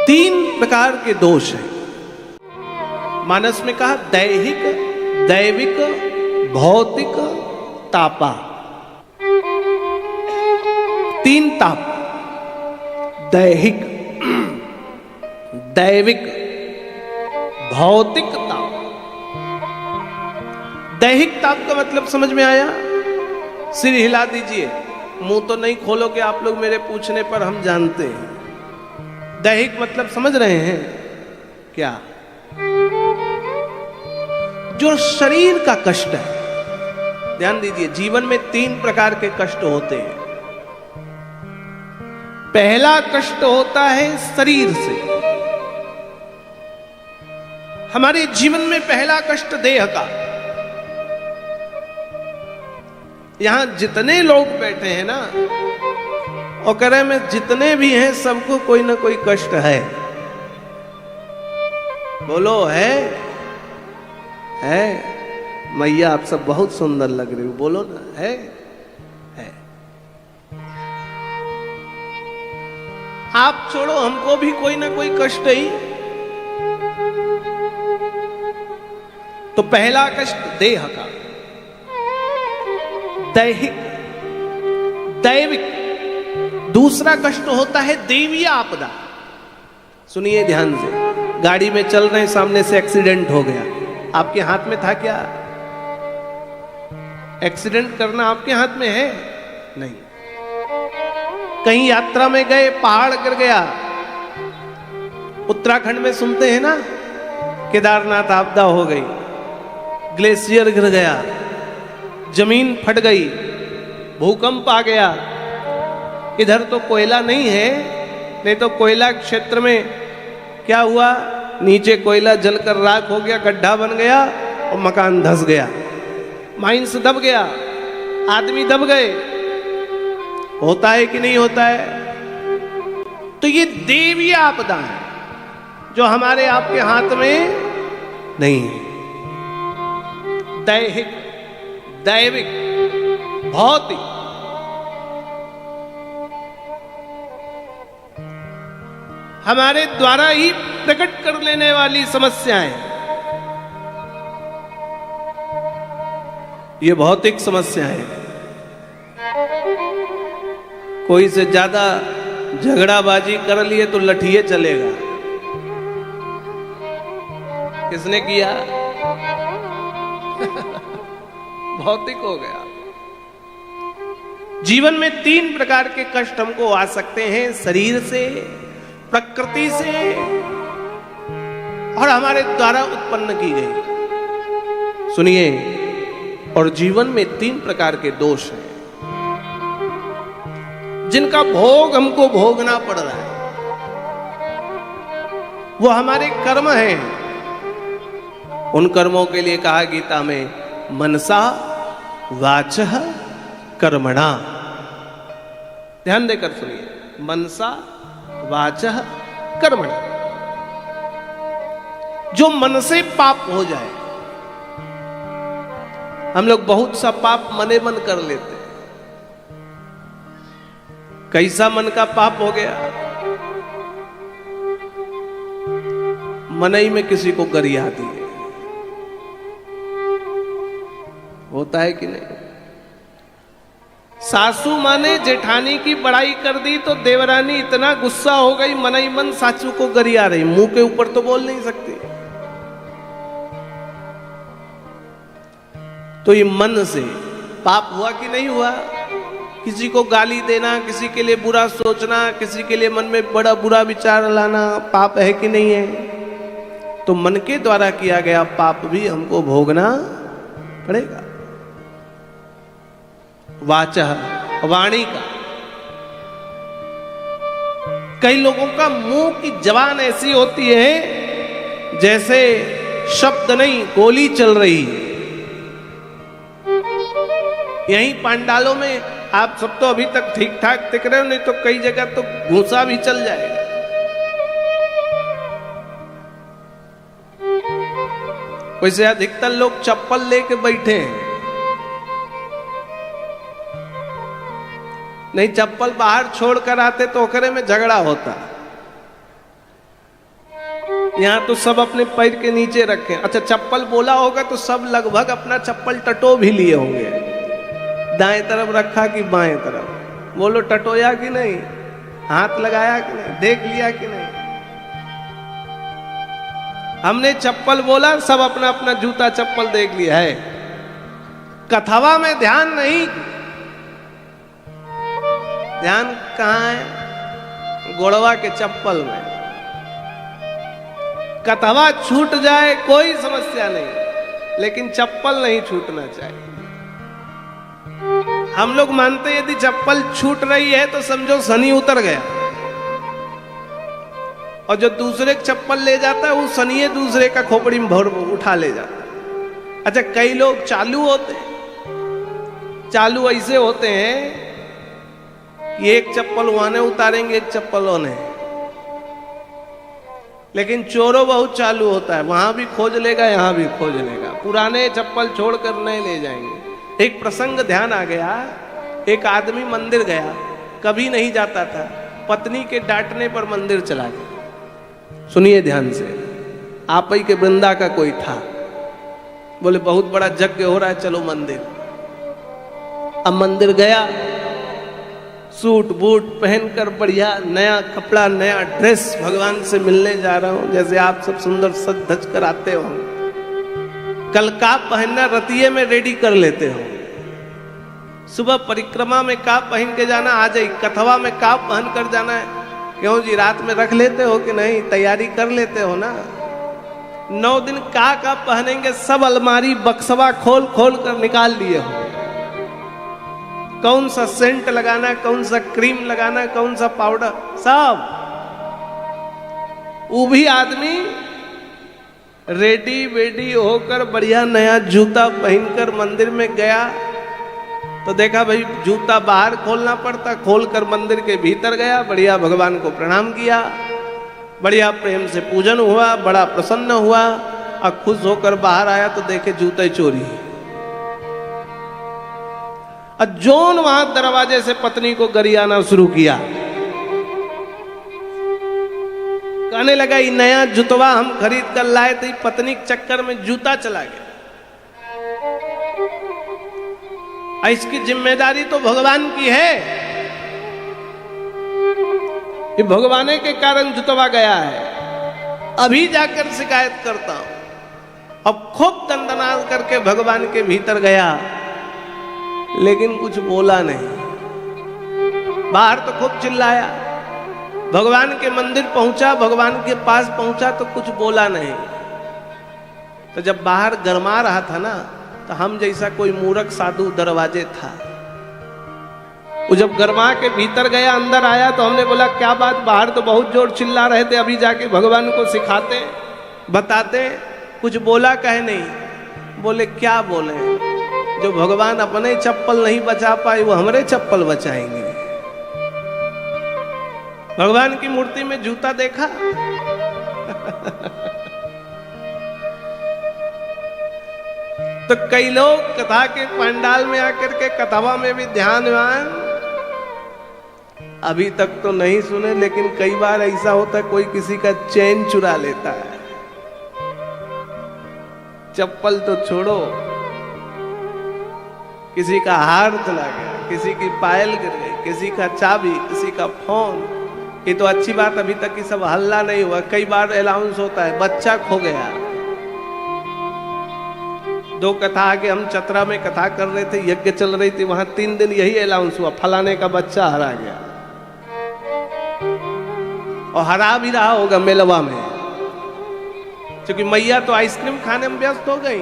तीन प्रकार के दोष हैं। मानस में कहा दैहिक, दैविक, भौतिक, तापा। तीन ताप, दैहिक, दैविक, भौतिक ताप। दैहिक ताप का मतलब समझ में आया? सिर हिला दीजिए, मुंह तो नहीं खोलोगे आप लोग मेरे पूछने पर, हम जानते हैं। दैहिक मतलब समझ रहे हैं क्या? जो शरीर का कष्ट है। ध्यान दीजिए, जीवन में तीन प्रकार के कष्ट होते हैं। पहला कष्ट होता है शरीर से। हमारे जीवन में पहला कष्ट देह का। यहां जितने लोग बैठे हैं ना, और करे में जितने भी हैं, सबको कोई ना कोई कष्ट है। बोलो है? मैया आप सब बहुत सुंदर लग रही हो, बोलो ना, है? आप छोड़ो, हमको भी कोई ना कोई कष्ट ही। तो पहला कष्ट देह का, दैहिक, दैविक। दूसरा कष्ट होता है दैवीय आपदा। सुनिए ध्यान से, गाड़ी में चल रहे हैं, सामने से एक्सीडेंट हो गया, आपके हाथ में था क्या? एक्सीडेंट करना आपके हाथ में है? नहीं। कहीं यात्रा में गए, पहाड़ गिर गया। उत्तराखंड में सुनते हैं ना, केदारनाथ आपदा हो गई, ग्लेशियर गिर गया, जमीन फट गई, भूकंप आ गया। इधर तो कोयला नहीं है, नहीं तो कोयला क्षेत्र में क्या हुआ? नीचे कोयला जलकर राख हो गया, गड्ढा बन गया और मकान धंस गया, माइंस दब गया, आदमी दब गए। होता है कि नहीं होता है? तो ये दैवीय आपदा है जो हमारे आपके हाथ में नहीं है। दैहिक, दैविक, भौतिक। हमारे द्वारा ही प्रकट कर लेने वाली समस्याएं, ये भौतिक समस्याएं। कोई से ज्यादा झगड़ाबाजी कर लिए तो लठिए चलेगा। किसने किया? भौतिक हो गया। जीवन में तीन प्रकार के कष्ट हमको आ सकते हैं, शरीर से, प्रकृति से, और हमारे द्वारा उत्पन्न की गई। सुनिए, और जीवन में तीन प्रकार के दोष हैं जिनका भोग हमको भोगना पड़ रहा है। वो हमारे कर्म हैं। उन कर्मों के लिए कहा गीता में, मनसा वाचः कर्मणा। ध्यान देकर सुनिए, मनसा वाचः कर्मणा। जो मन से पाप हो जाए, हम लोग बहुत सा पाप मने मन कर लेते हैं। कैसा मन का पाप हो गया? मनई में किसी को गरिया दिए। होता है कि नहीं? सासू माँ ने जेठानी की बड़ाई कर दी तो देवरानी इतना गुस्सा हो गई, मनई मन सासू को गरिया रही। मुंह के ऊपर तो बोल नहीं सकती। तो ये मन से पाप हुआ कि नहीं हुआ? किसी को गाली देना, किसी के लिए बुरा सोचना, किसी के लिए मन में बड़ा बुरा विचार लाना पाप है कि नहीं है? तो मन के द्वारा किया गया पाप भी हमको भोगना पड़ेगा। वाचः, वाणी का। कई लोगों का मुंह की जबान ऐसी होती है जैसे शब्द नहीं, गोली चल रही है। यहीं पांडालों में आप सब तो अभी तक ठीक ठाक दिख रहे हो, नहीं तो कई जगह तो घूसा भी चल जाएगा। वैसे अधिकतर लोग चप्पल लेके बैठे हैं। नहीं, चप्पल बाहर छोड़कर आते तो ओकरे में झगड़ा होता। यहाँ तो सब अपने पैर के नीचे रखे। अच्छा, चप्पल बोला होगा तो सब लगभग अपना चप्पल टटो भी लिए होंगे। दाएं तरफ रखा कि बाएं तरफ, बोलो टटोया कि नहीं, हाथ लगाया कि नहीं, देख लिया कि नहीं। हमने चप्पल बोला, सब अपना अपना जूता चप्पल देख लिया है। कथवा में ध्यान नहीं, ध्यान कहाँ है? गोड़वा के चप्पल में। कथवा छूट जाए कोई समस्या नहीं, लेकिन चप्पल नहीं छूटना चाहिए। हम लोग मानते हैं यदि चप्पल छूट रही है तो समझो शनि उतर गया, और जो दूसरे चप्पल ले जाता है वो शनि दूसरे का खोपड़ी में भर उठा ले जाता है। अच्छा, कई लोग चालू होते हैं, चालू ऐसे होते हैं कि एक चप्पल वहां उतारेंगे, एक चप्पल ओने। लेकिन चोरों बहुत चालू होता है, वहां भी खोज लेगा, यहां भी खोज लेगा, पुराने चप्पल छोड़कर नए ले जाएंगे। एक प्रसंग ध्यान आ गया, एक आदमी मंदिर गया, कभी नहीं जाता था, पत्नी के डांटने पर मंदिर चला गया। सुनिए ध्यान से, आप ही के वृंदा का कोई था, बोले बहुत बड़ा यज्ञ हो रहा है, चलो मंदिर। अब मंदिर गया, सूट बूट पहनकर बढ़िया नया कपड़ा, नया ड्रेस, भगवान से मिलने जा रहा हूं, जैसे आप सब सुंदर सज धज कर आते हो। कल का पहनना रतिये में रेडी कर लेते हो, सुबह परिक्रमा में का पहन के जाना, आ जाए कथवा में का पहन कर जाना है। क्यों जी, रात में रख लेते हो कि नहीं, तैयारी कर लेते हो ना। 9 दिन का पहनेंगे, सब अलमारी बक्सवा खोल खोल कर निकाल लिए हो। कौन सा सेंट लगाना, कौन सा क्रीम लगाना, कौन सा पाउडर, सब। वो भी आदमी रेडी वेडी होकर बढ़िया नया जूता पहनकर मंदिर में गया तो देखा भाई जूता बाहर खोलना पड़ता, खोलकर मंदिर के भीतर गया, बढ़िया भगवान को प्रणाम किया, बढ़िया प्रेम से पूजन हुआ, बड़ा प्रसन्न हुआ। और खुश होकर बाहर आया तो देखे जूते चोरी। और जोन वहां दरवाजे से पत्नी को गरियाना शुरू किया, कहने लगा ये नया जूतवा हम खरीद कर लाए थे, पत्नी के चक्कर में जूता चला गया। इसकी जिम्मेदारी तो भगवान की है, ये भगवान के कारण जूतवा गया है, अभी जाकर शिकायत करता हूं। अब खूब दंडनाद करके भगवान के भीतर गया, लेकिन कुछ बोला नहीं। बाहर तो खूब चिल्लाया, भगवान के मंदिर पहुंचा, भगवान के पास पहुंचा तो कुछ बोला नहीं। तो जब बाहर गरमा रहा था ना, तो हम जैसा कोई मूर्ख साधु दरवाजे था, वो जब गरमा के भीतर गया, अंदर आया तो हमने बोला क्या बात, बाहर तो बहुत जोर चिल्ला रहे थे, अभी जाके भगवान को सिखाते बताते, कुछ बोला कहे नहीं। बोले क्या बोले, जो भगवान अपने चप्पल नहीं बचा पाए वो हमारे चप्पल बचाएंगे। भगवान की मूर्ति में जूता देखा तो कई लोग कथा के पंडाल में आकर के कथावा में भी ध्यानवान अभी तक तो नहीं सुने, लेकिन कई बार ऐसा होता है कोई किसी का चैन चुरा लेता है। चप्पल तो छोड़ो, किसी का हार चला गया, किसी की पायल गिर गई, किसी का चाबी, किसी का फोन। ये तो अच्छी बात अभी तक की सब हल्ला नहीं हुआ। कई बार अनाउंस होता है बच्चा खो गया। 2 कथा आगे हम चतरा में कथा कर रहे थे, यज्ञ चल रही थी, वहां 3 दिन यही अनाउंस हुआ, फलाने का बच्चा हरा गया। और हरा भी रहा होगा मेलवा में, क्योंकि मैया तो आइसक्रीम खाने में व्यस्त हो गई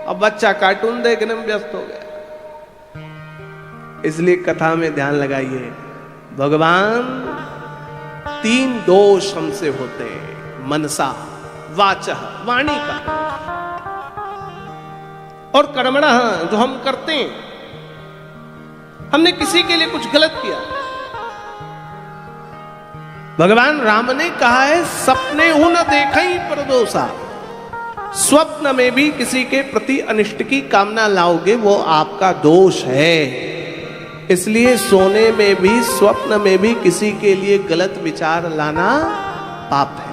और बच्चा कार्टून देखने में व्यस्त हो गया। इसलिए कथा में ध्यान लगाइए, भगवान 3 दोष हमसे होते हैं, मनसा, वाचः, वाणी का, और कर्मणः, जो हम करते हैं। हमने किसी के लिए कुछ गलत किया, भगवान राम ने कहा है सपने हूं न देखई परदोषा, स्वप्न में भी किसी के प्रति अनिष्ट की कामना लाओगे वो आपका दोष है। इसलिए सोने में भी स्वप्न में भी किसी के लिए गलत विचार लाना पाप है।